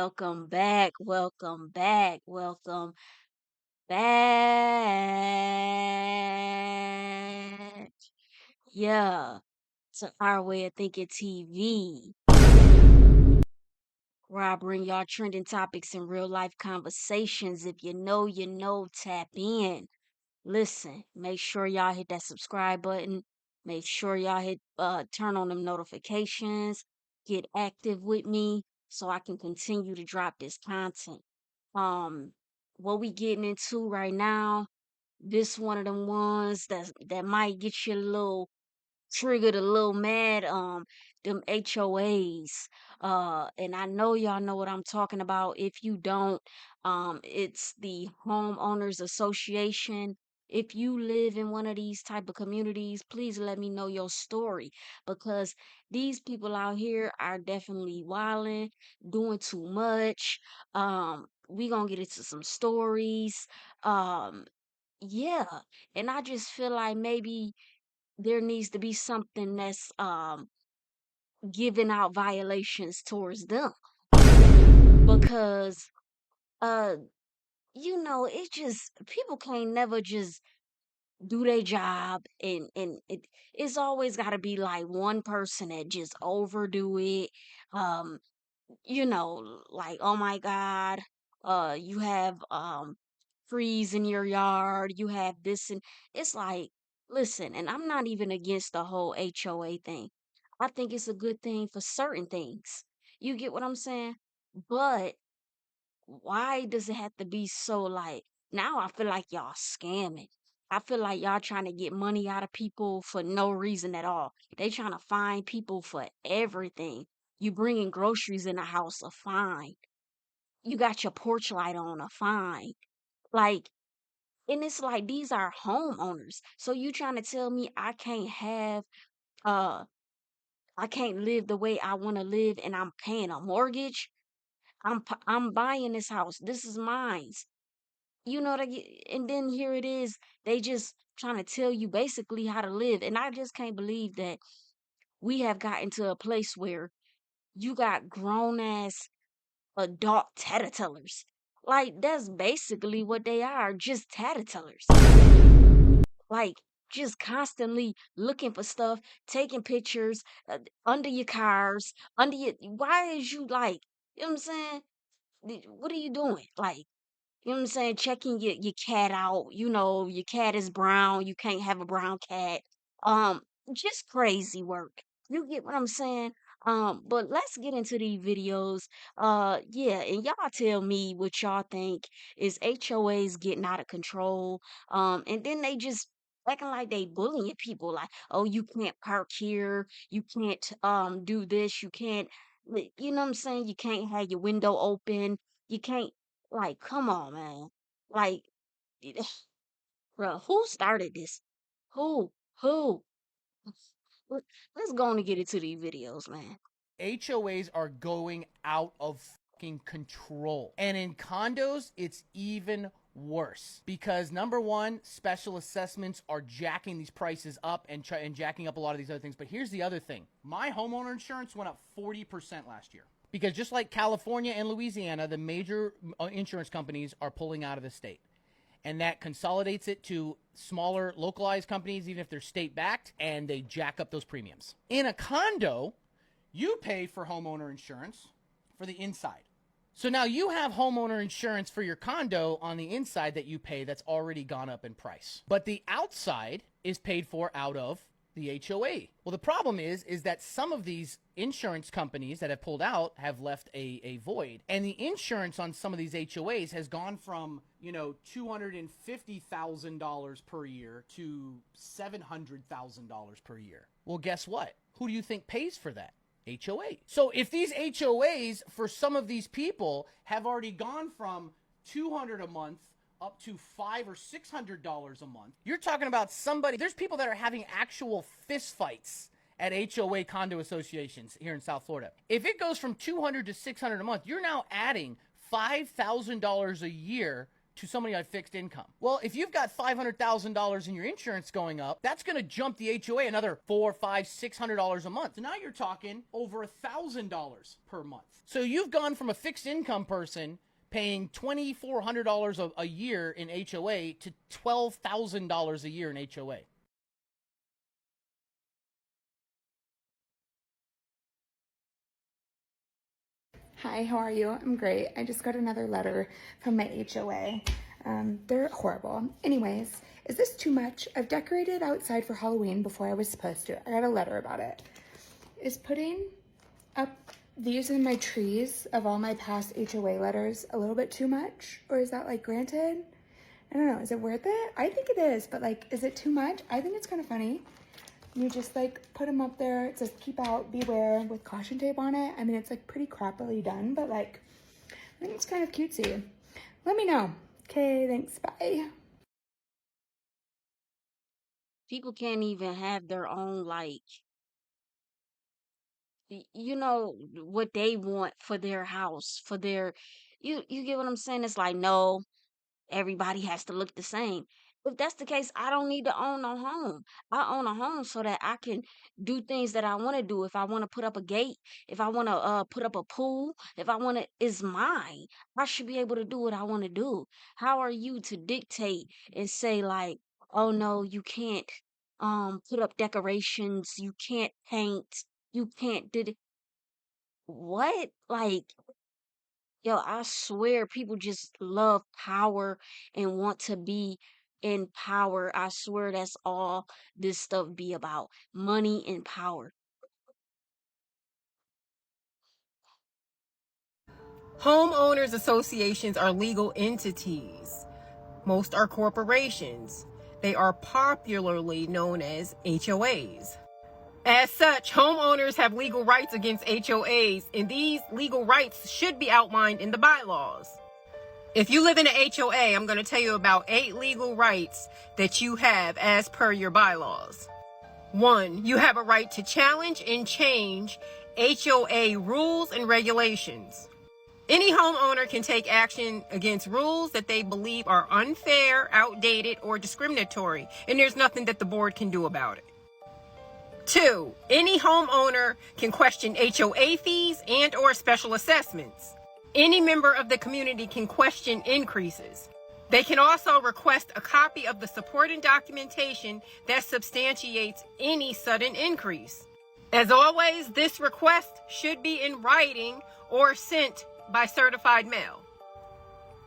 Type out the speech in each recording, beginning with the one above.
welcome back, welcome back, welcome back. Yeah, to Our Way of Thinking TV, where I bring y'all trending topics and real life conversations. If you know, tap in. Listen, make sure y'all hit that subscribe button. Make sure y'all hit turn on them notifications. Get active with me so I can continue to drop this content. Um, what we getting into right now, this one of them ones that might get you a little triggered, a little mad, them HOAs. And I know y'all know what I'm talking about. If you don't, it's the homeowners association. If you live in one of these type of communities, please let me know your story, because these people out here are definitely wilding, doing too much. We gonna get into some stories. Um, yeah, and I just feel like maybe there needs to be something that's giving out violations towards them, because uh it just, people can't never just do their job, and it's always got to be like one person that just overdo it. um like, oh my God, you have trees in your yard, you have this, and it's like, listen, and I'm not even against the whole HOA thing. I think it's a good thing for certain things. You get what I'm saying? But why does it have to be so, like, now I feel like y'all scamming. I feel like y'all trying to get money out of people for no reason at all. They trying to fine people for everything. You bringing groceries in the house, a fine. You got your porch light on, a fine. Like, and it's like, these are homeowners. So you trying to tell me uh I can't live the way I want to live, and I'm paying a mortgage? I'm buying this house. This is mine. And then here it is. They just trying to tell you basically how to live. And I just can't believe that we have gotten to a place where you got grown ass adult tattletellers. Like, that's basically what they are, just tattletellers. Like, just constantly looking for stuff, taking pictures under your cars, under your. Why is you, like, you know what I'm saying? What are you doing? Like, you know what I'm saying? Checking your cat out. Your cat is brown. You can't have a brown cat. Um, just crazy work. You get what I'm saying? But let's get into these videos. Yeah, and y'all tell me what y'all think. Is HOAs getting out of control? And then they just acting like they bullying people. Like, oh, you can't park here. You can't do this. You can't. You know what I'm saying? You can't have your window open. You can't, like, come on, man. Like, bro, who started this? Who? Who? Let- Let's go on and get into these videos, man. HOAs are going out of fucking control. And in condos, it's even worse because number one, special assessments are jacking these prices up and jacking up a lot of these other things. But here's the other thing: my homeowner insurance went up 40% last year because just like California and Louisiana, the major insurance companies are pulling out of the state, and that consolidates it to smaller localized companies, even if they're state backed, and they jack up those premiums. In a condo, you pay for homeowner insurance for the inside. So now you have homeowner insurance for your condo on the inside that you pay that's already gone up in price. But the outside is paid for out of the HOA. Well, the problem is that some of these insurance companies that have pulled out have left a void. And the insurance on some of these HOAs has gone from, $250,000 per year to $700,000 per year. Well, guess what? Who do you think pays for that? HOA. So if these HOAs for some of these people have already gone from 200 a month up to $500 or $600 a month, you're talking about somebody. There's people that are having actual fist fights at HOA condo associations here in South Florida. If it goes from 200 to 600 a month, you're now adding $5,000 a year to somebody on fixed income. Well, if you've got $500,000 in your insurance going up, that's going to jump the HOA another $400, $500, $600 a month. So now you're talking over $1,000 per month. So you've gone from a fixed income person paying $2,400 a year in HOA to $12,000 a year in HOA. Hi, how are you? I'm great. I just got another letter from my HOA. They're horrible. Anyways, is this too much? I've decorated outside for Halloween before I was supposed to. I got a letter about it. Is putting up these in my trees of all my past HOA letters a little bit too much? Or is that like granted? I don't know. Is it worth it? I think it is, but like, is it too much? I think it's kind of funny. You just like put them up there. It says keep out, beware with caution tape on it. I mean, it's like pretty crappily done, but like, I think it's kind of cutesy. Let me know. Okay, thanks, bye. People can't even have their own, like, you know, what they want for their house, for their, you get what I'm saying? It's like, no, everybody has to look the same. If that's the case, I don't need to own a home. I own a home so that I can do things that I want to do. If I want to put up a gate, if I want to put up a pool, if I want to, it's mine. I should be able to do what I want to do. How are you to dictate and say like, oh no, you can't put up decorations, you can't paint, you can't do what? Like, yo, I swear people just love power and want to be in power. I swear that's all this stuff be about. Money and power. Homeowners associations are legal entities. Most are corporations. They are popularly known as HOAs. As such, homeowners have legal rights against HOAs, and these legal rights should be outlined in the bylaws. If you live in an HOA, I'm going to tell you about 8 legal rights that you have as per your bylaws. 1. You have a right to challenge and change HOA rules and regulations. Any homeowner can take action against rules that they believe are unfair, outdated, or discriminatory, and there's nothing that the board can do about it. 2. Any homeowner can question HOA fees and or special assessments. Any member of the community can question increases. They can also request a copy of the supporting documentation that substantiates any sudden increase. As always, this request should be in writing or sent by certified mail.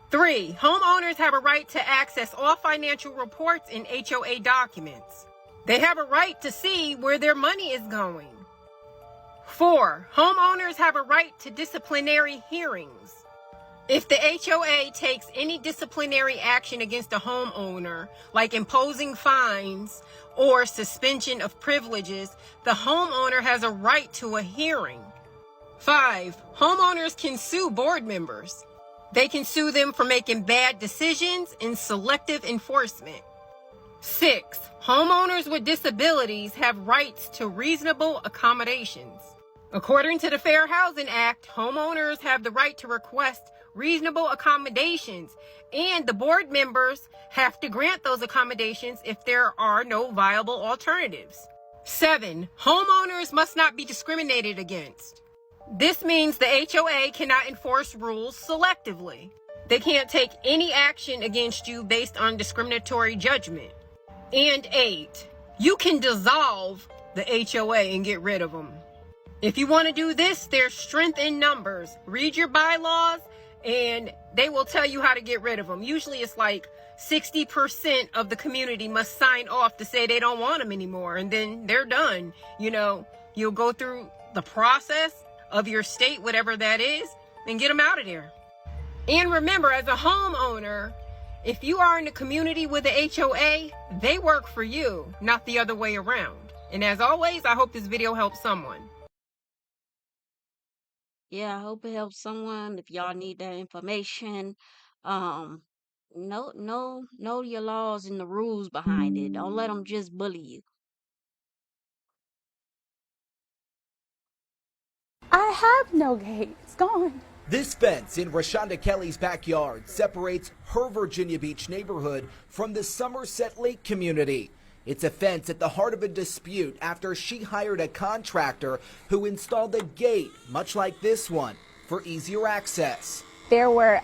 3. Homeowners have a right to access all financial reports in HOA documents. They have a right to see where their money is going. 4. Homeowners have a right to disciplinary hearings. If the HOA takes any disciplinary action against a homeowner, like imposing fines or suspension of privileges, the homeowner has a right to a hearing. 5. Homeowners can sue board members. They can sue them for making bad decisions and selective enforcement. 6. Homeowners with disabilities have rights to reasonable accommodations. According to the Fair Housing Act, homeowners have the right to request reasonable accommodations, and the board members have to grant those accommodations if there are no viable alternatives. 7. Homeowners must not be discriminated against. This means the HOA cannot enforce rules selectively. They can't take any action against you based on discriminatory judgment. And 8, you can dissolve the HOA and get rid of them. If you want to do this, there's strength in numbers. Read your bylaws and they will tell you how to get rid of them. Usually it's like 60% of the community must sign off to say they don't want them anymore, and then they're done. You know, you'll go through the process of your state, whatever that is, and get them out of there. And remember, as a homeowner, if you are in a community with a HOA, they work for you, not the other way around. And as always, I hope this video helps someone. Yeah, I hope it helps someone. If y'all need that information, um, know your laws and the rules behind it. Don't let them just bully you. I have no gate. It's gone. This fence in Rashonda Kelly's backyard separates her Virginia Beach neighborhood from the Somerset Lake community. It's a fence at the heart of a dispute after she hired a contractor who installed a gate, much like this one, for easier access. There were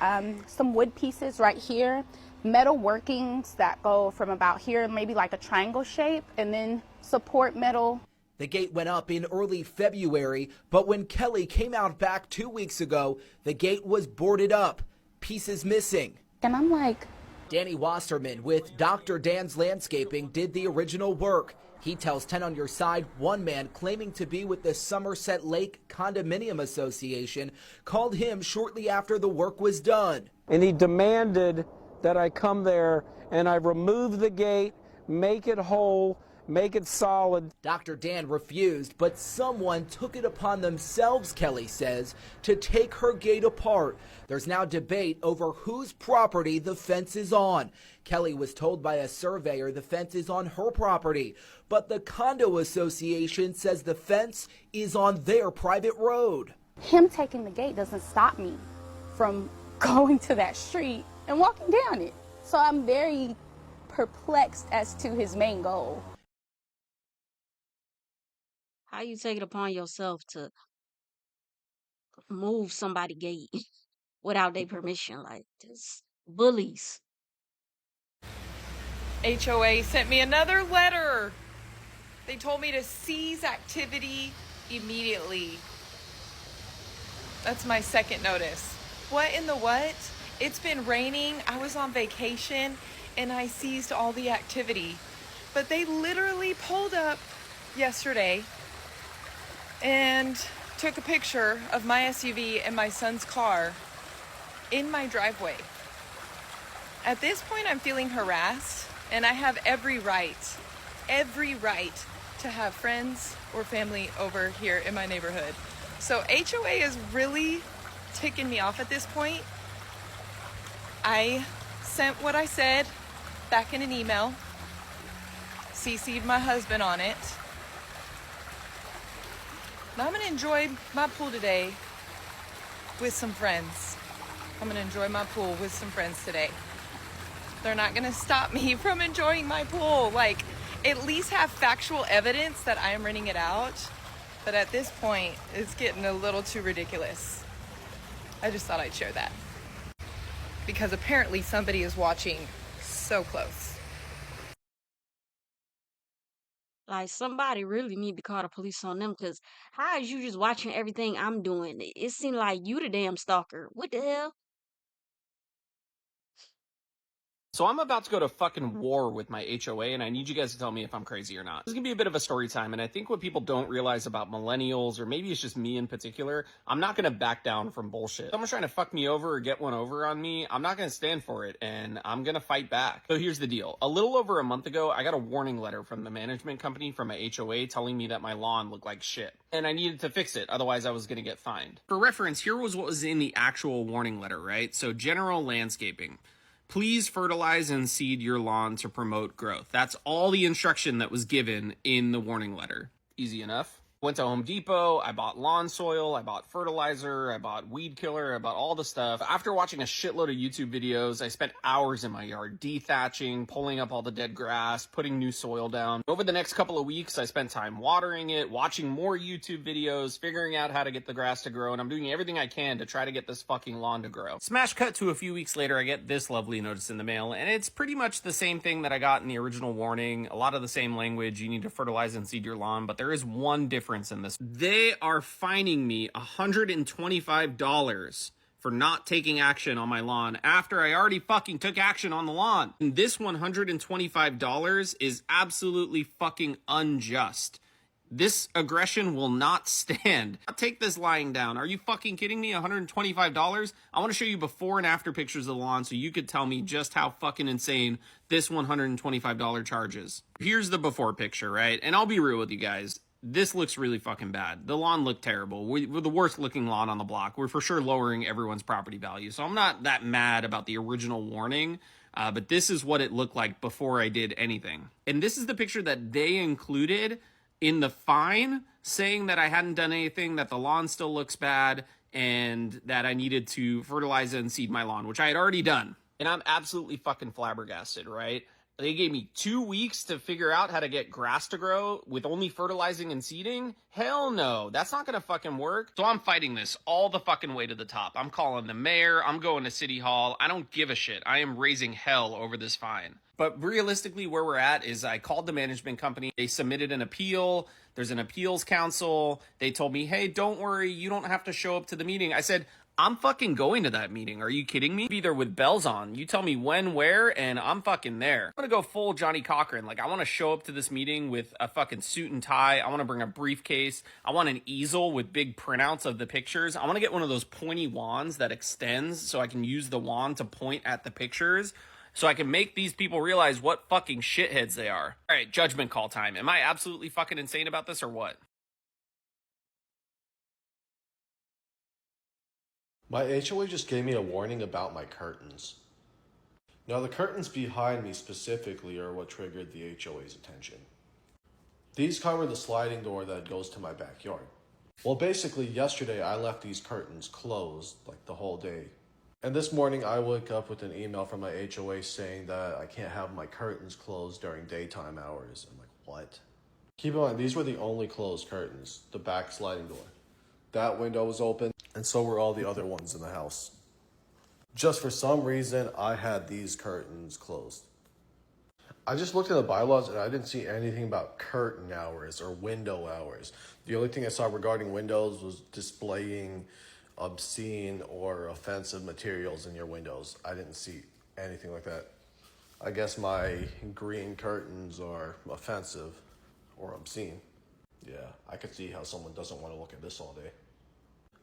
some wood pieces right here, metal workings that go from about here, maybe like a triangle shape, and then support metal. The gate went up in early February, but when Kelly came out back 2 weeks ago, the gate was boarded up, pieces missing. And I'm like, Danny Wasserman with Dr. Dan's Landscaping did the original work. He tells 10 on Your Side one man claiming to be with the Somerset Lake Condominium Association called him shortly after the work was done. And he demanded that I come there and I remove the gate, make it whole, make it solid. Dr. Dan refused, but someone took it upon themselves, Kelly says, to take her gate apart. There's now debate over whose property the fence is on. Kelly was told by a surveyor the fence is on her property, but the condo association says the fence is on their private road. him taking the gate doesn't stop me from going to that street and walking down it. So I'm very perplexed as to his main goal. How you take it upon yourself to move somebody gate without their permission? Like this, bullies. HOA sent me another letter. They told me to cease activity immediately. That's my second notice. What in the what? It's been raining. I was on vacation and I seized all the activity. But they literally pulled up yesterday and took a picture of my SUV and my son's car in my driveway. At this point, I'm feeling harassed, and I have every right to have friends or family over here in my neighborhood. So HOA is really ticking me off at this point. I sent what I said back in an email, CC'd my husband on it. Now I'm gonna enjoy my pool today with some friends. I'm gonna enjoy my pool with some friends today. They're not gonna stop me from enjoying my pool. Like, at least have factual evidence that I am renting it out. But at this point, it's getting a little too ridiculous. I just thought I'd share that. Because apparently somebody is watching so close. Like somebody really need to call the police on them, because how is you just watching everything I'm doing? It seemed like you the damn stalker. What the hell? So I'm about to go to fucking war with my HOA, and I need you guys to tell me if I'm crazy or not. This is gonna be a bit of a story time, and I think what people don't realize about millennials, or maybe it's just me in particular, I'm not gonna back down from bullshit. If someone's trying to fuck me over or get one over on me, I'm not gonna stand for it, and I'm gonna fight back. So here's the deal. A little over a month ago, I got a warning letter from the management company from my HOA telling me that my lawn looked like shit, and I needed to fix it, otherwise I was gonna get fined. For reference, here was what was in the actual warning letter, right? So general landscaping. Please fertilize and seed your lawn to promote growth. That's all the instruction that was given in the warning letter. Easy enough. Went to Home Depot, I bought lawn soil, I bought fertilizer, I bought weed killer, I bought all the stuff. After watching a shitload of YouTube videos, I spent hours in my yard dethatching, pulling up all the dead grass, putting new soil down. Over the next couple of weeks, I spent time watering it, watching more YouTube videos, figuring out how to get the grass to grow, and I'm doing everything I can to try to get this fucking lawn to grow. Smash cut to a few weeks later, I get this lovely notice in the mail, and it's pretty much the same thing that I got in the original warning. A lot of the same language. You need to fertilize and seed your lawn, but there is one difference in this. They are fining me $125 for not taking action on my lawn after I already fucking took action on the lawn. And this $125 is absolutely fucking unjust. This aggression will not stand. I'll take this lying down. Are you fucking kidding me? $125? I want to show you before and after pictures of the lawn so you could tell me just how fucking insane this $125 charge is. Here's the before picture, right? And I'll be real with you guys. This looks really fucking bad. The lawn looked terrible. We're the worst looking lawn on the block. We're for sure lowering everyone's property value. So I'm not that mad about the original warning, but this is what it looked like before I did anything. And this is the picture that they included in the fine, saying that I hadn't done anything, that the lawn still looks bad, and that I needed to fertilize and seed my lawn, which I had already done. And I'm absolutely fucking flabbergasted, right? They gave me 2 weeks to figure out how to get grass to grow with only fertilizing and seeding? Hell no, that's not gonna fucking work. So I'm fighting this all the fucking way to the top. I'm calling the mayor, I'm going to City Hall. I don't give a shit. I am raising hell over this fine. But realistically, where we're at is I called the management company. They submitted an appeal. There's an appeals council. They told me, hey, don't worry, you don't have to show up to the meeting. I said, I'm fucking going to that meeting. Are you kidding me? Be there with bells on. You tell me when, where, and I'm fucking there. I'm gonna go full Johnny Cochran. Like, I want to show up to this meeting with a fucking suit and tie. I want to bring a briefcase. I want an easel with big printouts of the pictures. I want to get one of those pointy wands that extends so I can use the wand to point at the pictures, so I can make these people realize what fucking shitheads they are. All right, judgment call time. Am I absolutely fucking insane about this or what? My HOA just gave me a warning about my curtains. Now, the curtains behind me specifically are what triggered the HOA's attention. These cover the sliding door that goes to my backyard. Well, basically, yesterday I left these curtains closed like the whole day. And this morning I woke up with an email from my HOA saying that I can't have my curtains closed during daytime hours. I'm like, what? Keep in mind, these were the only closed curtains, the back sliding door. That window was open, and so were all the other ones in the house. Just for some reason, I had these curtains closed. I just looked at the bylaws and I didn't see anything about curtain hours or window hours. The only thing I saw regarding windows was displaying obscene or offensive materials in your windows. I didn't see anything like that. I guess my green curtains are offensive or obscene. Yeah, I could see how someone doesn't want to look at this all day.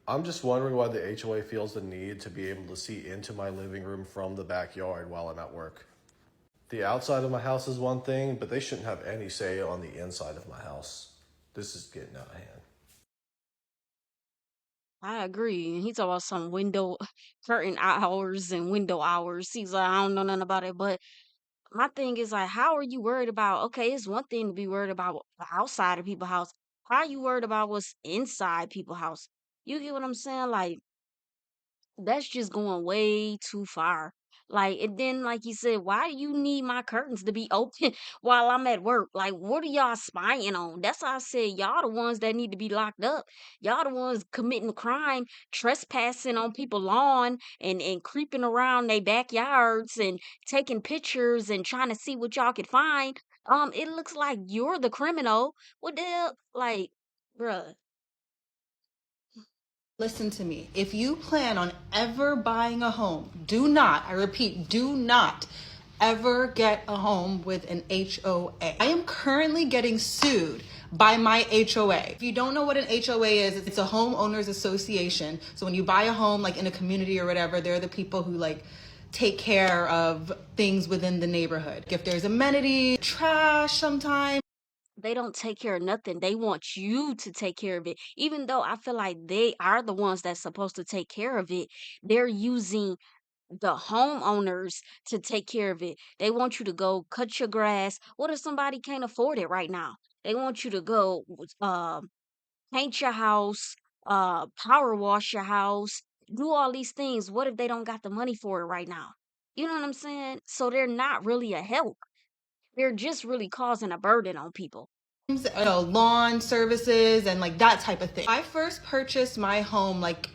I'm just wondering why the HOA feels the need to be able to see into my living room from the backyard while I'm at work. The outside of my house is one thing, but they shouldn't have any say on the inside of my house. This is getting out of hand. I agree. And he talk about some window curtain hours and window hours. He's like, I don't know nothing about it. But my thing is like, how are you worried about? Okay, it's one thing to be worried about the outside of people's house. How are you worried about what's inside people's house? You get what I'm saying? Like, that's just going way too far. Like, and then, like you said, why do you need my curtains to be open while I'm at work? Like, what are y'all spying on? That's why I said y'all the ones that need to be locked up. Y'all the ones committing crime, trespassing on people's lawn and creeping around their backyards and taking pictures and trying to see what y'all could find. It looks like you're the criminal. What the hell? Like, bruh. Listen to me. If you plan on ever buying a home, do not, I repeat, do not ever get a home with an HOA. I am currently getting sued by my HOA. If you don't know what an HOA is, it's a homeowners association. So when you buy a home, like in a community or whatever, they're the people who like take care of things within the neighborhood. If there's amenities, trash sometimes. They don't take care of nothing. They want you to take care of it. Even though I feel like they are the ones that's supposed to take care of it, they're using the homeowners to take care of it. They want you to go cut your grass. What if somebody can't afford it right now? They want you to go paint your house, power wash your house, do all these things. What if they don't got the money for it right now? You know what I'm saying? So they're not really a help. They're just really causing a burden on people. Lawn services and like that type of thing. I first purchased my home like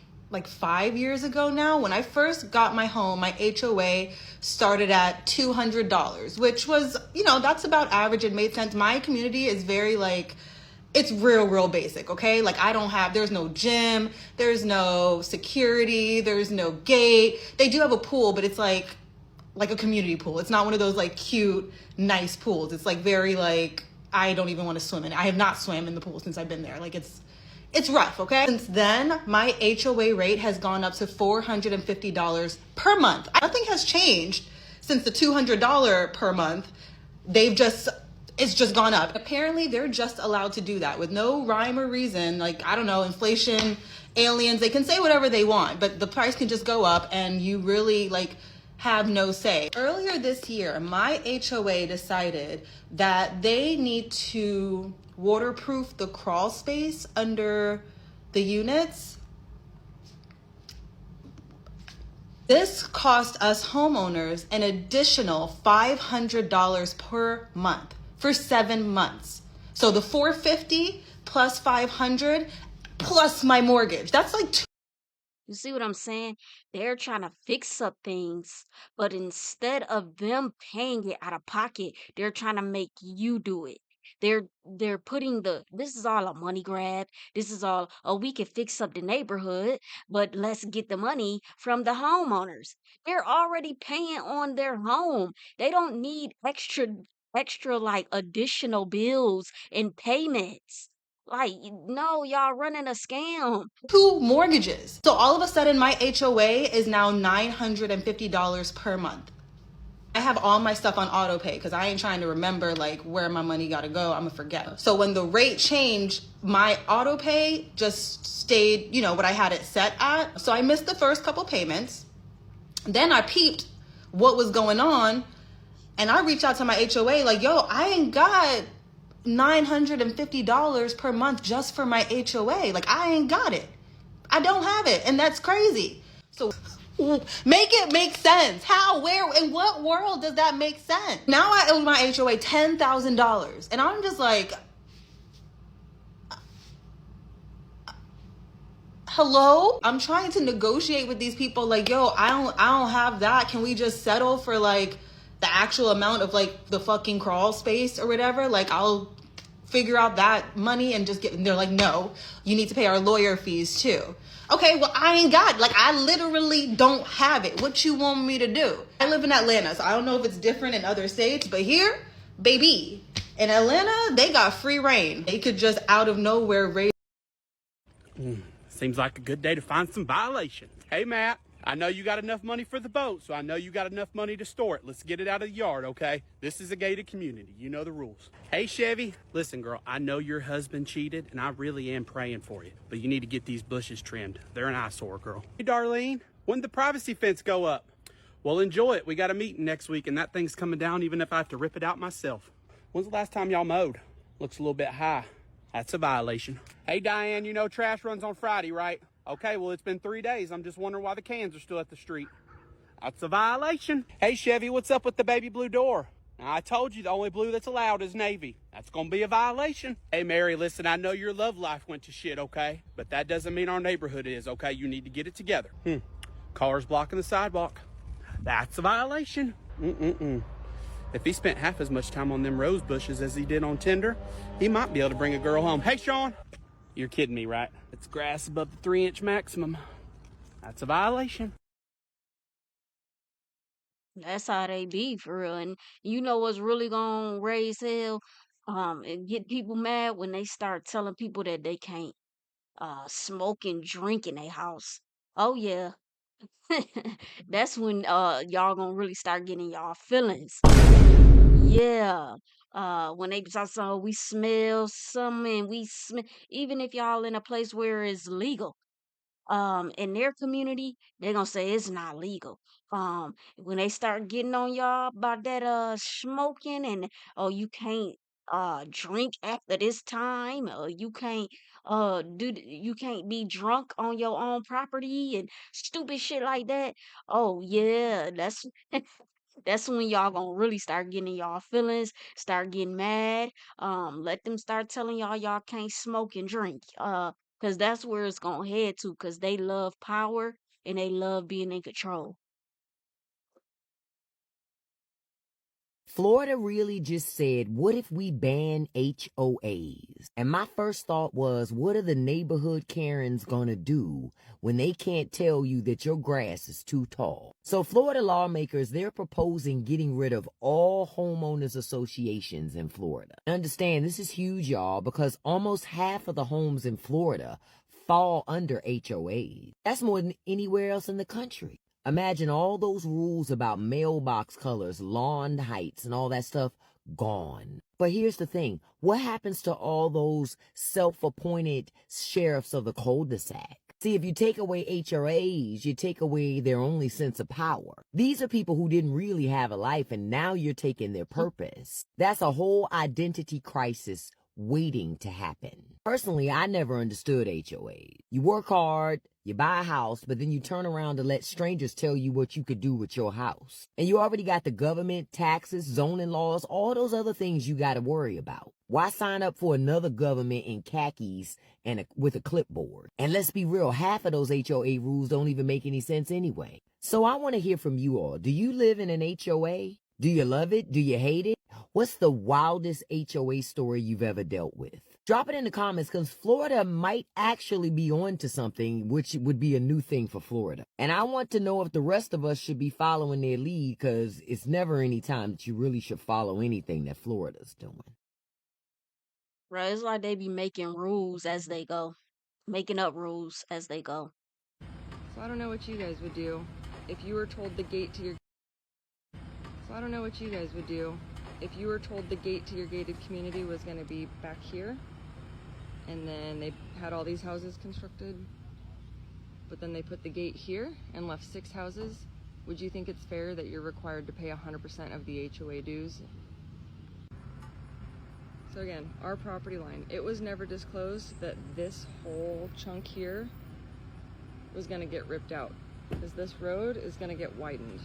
5 years ago now. When I first got my home, my HOA started at $200, which was, that's about average. It made sense. My community is very like, it's real basic, okay? Like there's no gym, there's no security, there's no gate. They do have a pool, but it's like a community pool. It's not one of those like cute, nice pools. It's like very like, I don't even want to swim in it. I have not swam in the pool since I've been there. Like it's rough, okay? Since then, my HOA rate has gone up to $450 per month. Nothing has changed since the $200 per month. It's just gone up. Apparently, they're just allowed to do that with no rhyme or reason. Like, I don't know, inflation, aliens, they can say whatever they want, but the price can just go up and you really like have no say. Earlier this year, my HOA decided that they need to waterproof the crawl space under the units. This cost us homeowners an additional $500 per month for 7 months. So the $450 plus $500 plus my mortgage. That's like You see what I'm saying? They're trying to fix up things, but instead of them paying it out of pocket, they're trying to make you do it. They're putting this is all a money grab. This is all, oh, we can fix up the neighborhood, but let's get the money from the homeowners. They're already paying on their home. They don't need extra like additional bills and payments. Like, no, y'all running a scam. 2 mortgages. So all of a sudden my HOA is now $950 per month. I have all my stuff on auto pay because I ain't trying to remember like where my money gotta go. I'm gonna forget. So when the rate changed, my auto pay just stayed, you know, what I had it set at. So I missed the first couple payments. Then I peeped what was going on, and I reached out to my HOA like, yo, I ain't got $950 per month just for my HOA. Like, I ain't got it. I don't have it, and that's crazy. So make it make sense. How, where, in what world does that make sense? Now I owe my HOA $10,000, and I'm just like, hello? I'm trying to negotiate with these people like, yo, I don't have that. Can we just settle for like the actual amount of like the fucking crawl space or whatever? Like, I'll figure out that money and just get, and they're like, no, you need to pay our lawyer fees too. Okay, well, I ain't got, like, I literally don't have it. What you want me to do? I live in Atlanta, so I don't know if it's different in other states, but here, baby, in Atlanta, they got free reign. They could just out of nowhere raise. Seems like a good day to find some violations. Hey, Matt, I know you got enough money for the boat, so I know you got enough money to store it. Let's get it out of the yard, okay? This is a gated community. You know the rules. Hey, Chevy, listen, girl, I know your husband cheated, and I really am praying for you, but you need to get these bushes trimmed. They're an eyesore, girl. Hey, Darlene, when did the privacy fence go up? Well, enjoy it. We got a meeting next week, and that thing's coming down even if I have to rip it out myself. When's the last time y'all mowed? Looks a little bit high. That's a violation. Hey, Diane, you know trash runs on Friday, right? Okay, well, it's been 3 days. I'm just wondering why the cans are still at the street. That's a violation. Hey, Chevy, what's up with the baby blue door? Now, I told you the only blue that's allowed is navy. That's going to be a violation. Hey, Mary, listen, I know your love life went to shit, okay? But that doesn't mean our neighborhood is, okay? You need to get it together. Cars blocking the sidewalk. That's a violation. If he spent half as much time on them rose bushes as he did on Tinder, he might be able to bring a girl home. Hey, Sean, you're kidding me, right? It's grass above the 3-inch maximum. That's a violation. That's how they be for real. And you know what's really gonna raise hell? And get people mad when they start telling people that they can't smoke and drink in their house. Oh yeah. That's when y'all gonna really start getting y'all feelings. Yeah. When they start saying, "Oh, we smell something, we smell," even if y'all in a place where it's legal, in their community, they're gonna say it's not legal. When they start getting on y'all about that smoking and, oh, you can't drink after this time, or you can't you can't be drunk on your own property and stupid shit like that. Oh yeah, that's when y'all gonna really start getting in y'all feelings, start getting mad. Let them start telling y'all can't smoke and drink. Cause that's where it's gonna head to. Cause they love power and they love being in control. Florida really just said, what if we ban HOAs? And my first thought was, what are the neighborhood Karens gonna do when they can't tell you that your grass is too tall? So Florida lawmakers, they're proposing getting rid of all homeowners associations in Florida. Understand, this is huge, y'all, because almost half of the homes in Florida fall under HOAs. That's more than anywhere else in the country. Imagine all those rules about mailbox colors, lawn heights, and all that stuff gone. But here's the thing. What happens to all those self-appointed sheriffs of the cul-de-sac? See, if you take away HRAs, you take away their only sense of power. These are people who didn't really have a life, and now you're taking their purpose. That's a whole identity crisis waiting to happen. Personally, I never understood HOAs. You work hard, You buy a house, but then you turn around to let strangers tell you what you could do with your house. And you already got the government, taxes, zoning laws, all those other things you got to worry about. Why sign up for another government in khakis and with a clipboard? And let's be real, half of those HOA rules don't even make any sense anyway. So I want to hear from you all. Do you live in an HOA? Do you love it? Do you hate it? What's the wildest HOA story you've ever dealt with? Drop it in the comments, because Florida might actually be on to something, which would be a new thing for Florida. And I want to know if the rest of us should be following their lead, because it's never any time that you really should follow anything that Florida's doing. Bro, it's like they be making rules as they go. Making up rules as they go. So I don't know what you guys would do if you were told the gate to your... So I don't know what you guys would do if you were told the gate to your gated community was going to be back here, and then they had all these houses constructed, but then they put the gate here and left 6 houses. Would you think it's fair that you're required to pay 100% of the HOA dues? So again, our property line, it was never disclosed that this whole chunk here was going to get ripped out, because this road is going to get widened.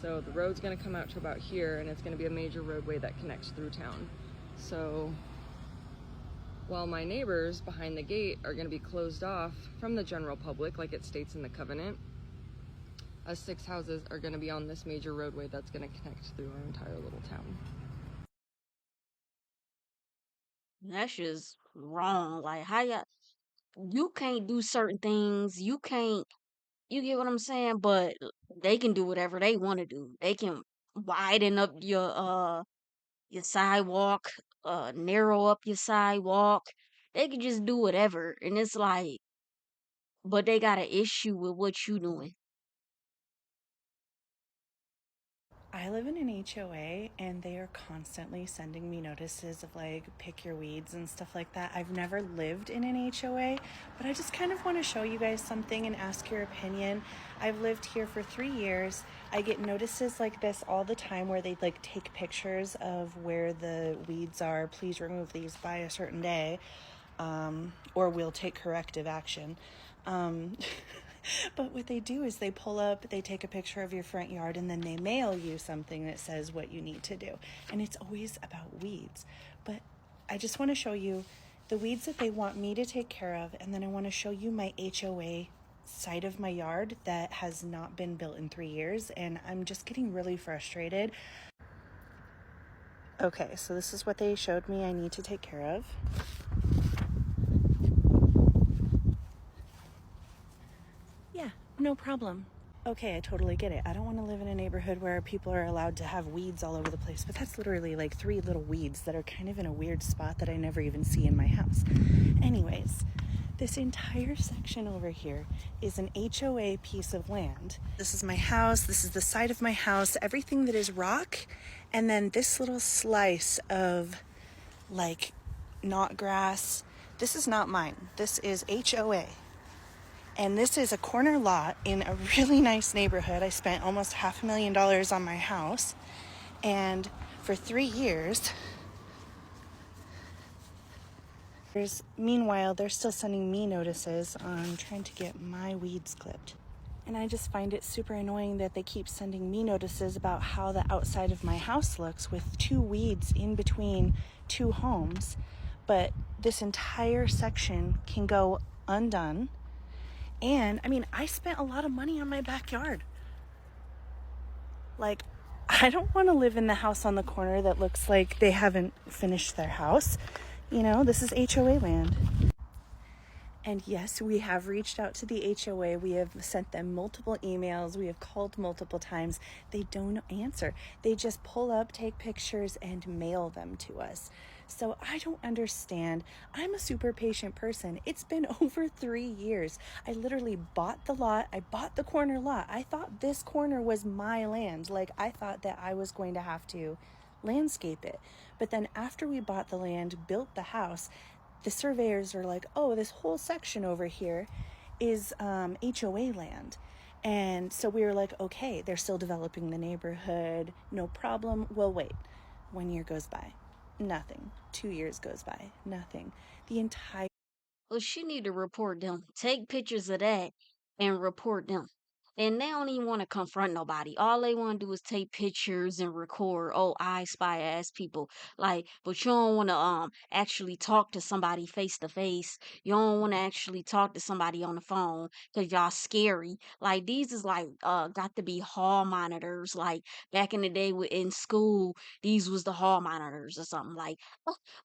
So the road's going to come out to about here, and it's going to be a major roadway that connects through town. So while my neighbors behind the gate are going to be closed off from the general public, like it states in the covenant, us 6 houses are going to be on this major roadway that's going to connect through our entire little town. That's just wrong. Like, how you can't do certain things. You can't, you get what I'm saying? But they can do whatever they want to do. They can widen up your sidewalk, narrow up your sidewalk. They can just do whatever. And it's like, but they got an issue with what you doing. I live in an HOA, and they are constantly sending me notices of like pick your weeds and stuff like that. I've never lived in an HOA, but I just kind of want to show you guys something and ask your opinion. I've lived here for 3 years. I get notices like this all the time where they like take pictures of where the weeds are. Please remove these by a certain day, or we'll take corrective action. But what they do is they pull up, they take a picture of your front yard, and then they mail you something that says what you need to do. And it's always about weeds. But I just want to show you the weeds that they want me to take care of, and then I want to show you my HOA side of my yard that has not been built in 3 years, and I'm just getting really frustrated. Okay, so this is what they showed me I need to take care of. Yeah, no problem. Okay, I totally get it. I don't want to live in a neighborhood where people are allowed to have weeds all over the place, but that's literally like 3 little weeds that are kind of in a weird spot that I never even see in my house. Anyways, this entire section over here is an HOA piece of land. This is my house. This is the side of my house. Everything that is rock, and then this little slice of like not grass. This is not mine. This is HOA. And this is a corner lot in a really nice neighborhood. I spent almost $500,000 on my house. And for 3 years, meanwhile, they're still sending me notices on trying to get my weeds clipped. And I just find it super annoying that they keep sending me notices about how the outside of my house looks with 2 weeds in between 2 homes. But this entire section can go undone. And I mean, I spent a lot of money on my backyard. Like, I don't want to live in the house on the corner that looks like they haven't finished their house. You know, this is HOA land. And yes, we have reached out to the HOA. We have sent them multiple emails. We have called multiple times. They don't answer. They just pull up, take pictures, and mail them to us. So I don't understand. I'm a super patient person. It's been over 3 years. I literally bought the lot. I bought the corner lot. I thought this corner was my land. Like, I thought that I was going to have to landscape it. But then after we bought the land, built the house, the surveyors are like, oh, this whole section over here is HOA land. And so we were like, okay, they're still developing the neighborhood. No problem. We'll wait. 1 year goes by. Nothing. 2 years goes by. Nothing. The entire Well, she need to report them. Take pictures of that and report them. And they don't even want to confront nobody. All they want to do is take pictures and record. Oh, I spy ass people. Like, but you don't want to actually talk to somebody face to face. You don't want to actually talk to somebody on the phone because y'all scary. Like these is like got to be hall monitors. Like back in the day in school, these was the hall monitors or something. Like,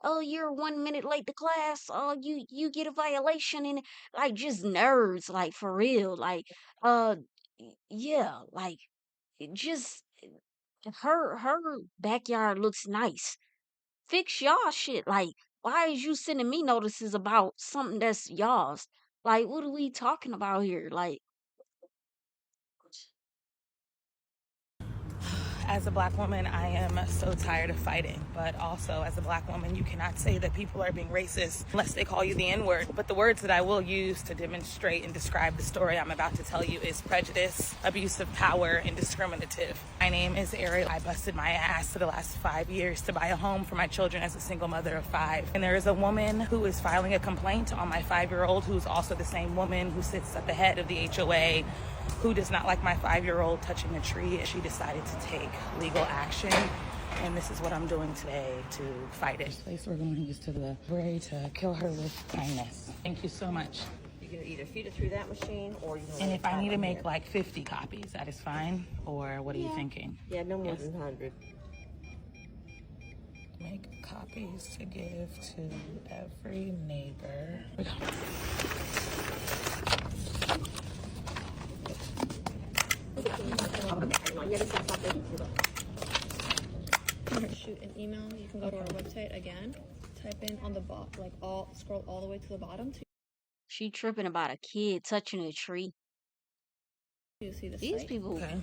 oh, you're 1 minute late to class. Oh, you get a violation, and like just nerds, like for real. Like, uh, yeah, like it just her backyard looks nice. Fix y'all shit. Like, why is you sending me notices about something that's y'all's? Like, what are we talking about here? Like, As a black woman, I am so tired of fighting. But also, as a black woman, you cannot say that people are being racist unless they call you the N-word. But the words that I will use to demonstrate and describe the story I'm about to tell you is prejudice, abuse of power, and discriminative. My name is Ariel. I busted my ass for the last 5 years to buy a home for my children as a single mother of 5. And there is a woman who is filing a complaint on my 5-year-old, who's also the same woman who sits at the head of the HOA, who does not like my 5-year-old touching a tree. She decided to take legal action, and this is what I'm doing today to fight it. This place we're going is to the Bray to kill her with kindness. Thank you so much. You can either feed it through that machine or you can. And if I need to make like 50 copies, that is fine? Or what are you thinking? Yeah, no more than 100. Make copies to give to every neighbor. Shoot an email. You can go to our website again. Type in on the scroll all the way to the bottom. she tripping about a kid touching a tree. You see the These site. people. Okay.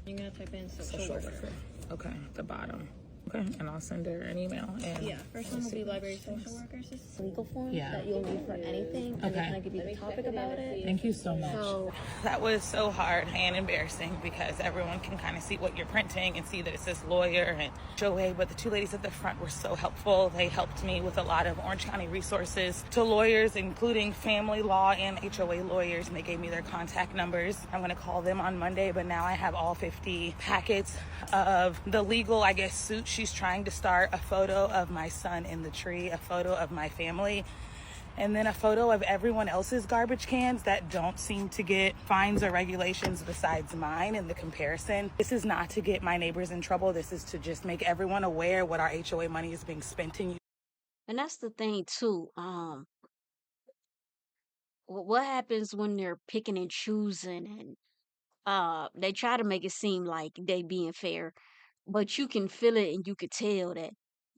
You're gonna type in social worker. Okay, the bottom. Okay, and I'll send her an email. And Yeah, first one will be library social workers. This is legal form that you'll need for anything. And Okay. they kind of give you the topic about it. Thank you so much. So that was so hard and embarrassing because everyone can kind of see what you're printing and see that it says lawyer and H.O.A. But the two ladies at the front were so helpful. They helped me with a lot of Orange County resources to lawyers, including family law and H.O.A. lawyers. And they gave me their contact numbers. I'm going to call them on Monday, but now I have all 50 packets of the legal, I guess, suit she's trying to start, a photo of my son in the tree, a photo of my family, and then a photo of everyone else's garbage cans that don't seem to get fines or regulations besides mine in the comparison. This is not to get my neighbors in trouble. This is to just make everyone aware what our HOA money is being spent in. And that's the thing too. What happens when they're picking and choosing and they try to make it seem like they being fair, but you can feel it and you could tell that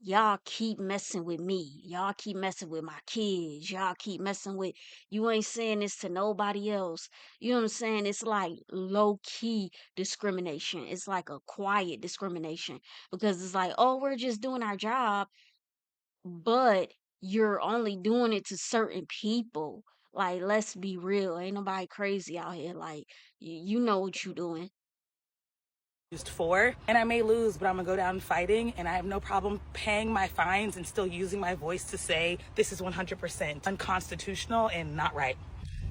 y'all keep messing with me. Y'all keep messing with my kids. Y'all keep messing with, you ain't saying this to nobody else. You know what I'm saying? It's like low key discrimination. It's like a quiet discrimination because it's like, oh, we're just doing our job, but you're only doing it to certain people. Like, let's be real. Ain't nobody crazy out here. Like, you know what you doing. Used for, and I may lose, but I'm gonna go down fighting, and I have no problem paying my fines and still using my voice to say this is 100% unconstitutional and not right.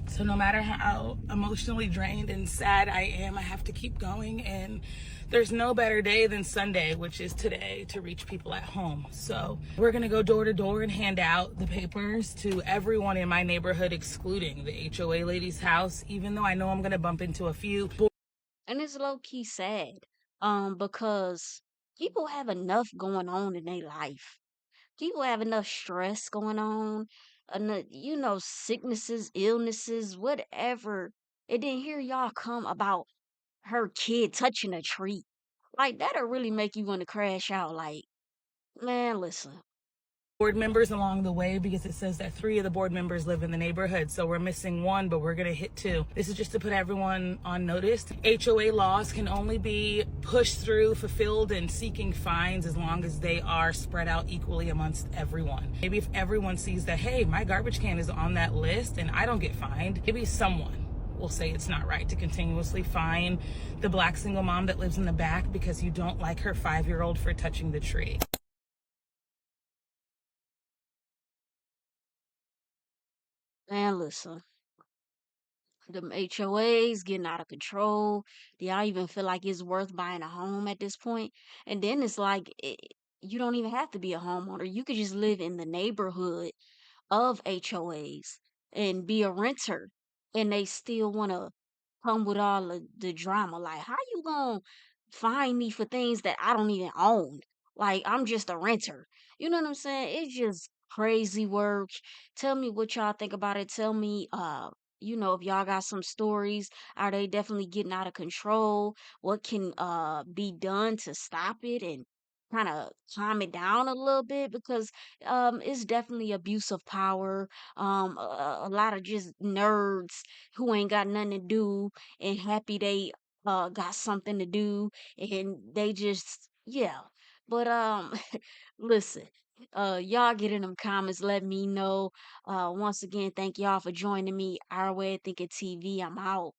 So no matter how emotionally drained and sad I am, I have to keep going, and there's no better day than Sunday, which is today, to reach people at home. So we're gonna go door to door and hand out the papers to everyone in my neighborhood, excluding the HOA lady's house, even though I know I'm gonna bump into a few. And it's low key sad, because people have enough going on in their life. People have enough stress going on, enough, sicknesses, illnesses, whatever. And then here y'all come about her kid touching a tree. Like, that'll really make you want to crash out. Like, man, listen. Board members along the way, because it says that 3 of the board members live in the neighborhood, so we're missing 1, but we're gonna hit 2. This is just to put everyone on notice. HOA laws can only be pushed through, fulfilled, and seeking fines as long as they are spread out equally amongst everyone. Maybe if everyone sees that, hey, my garbage can is on that list and I don't get fined, maybe someone will say it's not right to continuously fine the black single mom that lives in the back because you don't like her 5-year-old for touching the tree. Man, listen, them HOAs getting out of control. Do y'all even feel like it's worth buying a home at this point? And then it's like you don't even have to be a homeowner. You could just live in the neighborhood of HOAs and be a renter, and they still want to come with all the drama. Like, how you gonna find me for things that I don't even own? Like, I'm just a renter. You know what I'm saying? It's just crazy work. Tell me what y'all think about it. Tell me, if y'all got some stories, are they definitely getting out of control? What can be done to stop it and kind of calm it down a little bit? Because it's definitely abuse of power. A lot of just nerds who ain't got nothing to do and happy they got something to do, and they just, yeah. But listen, y'all get in them comments, let me know. Once again, thank y'all for joining me, Our Way of Thinking TV. I'm out.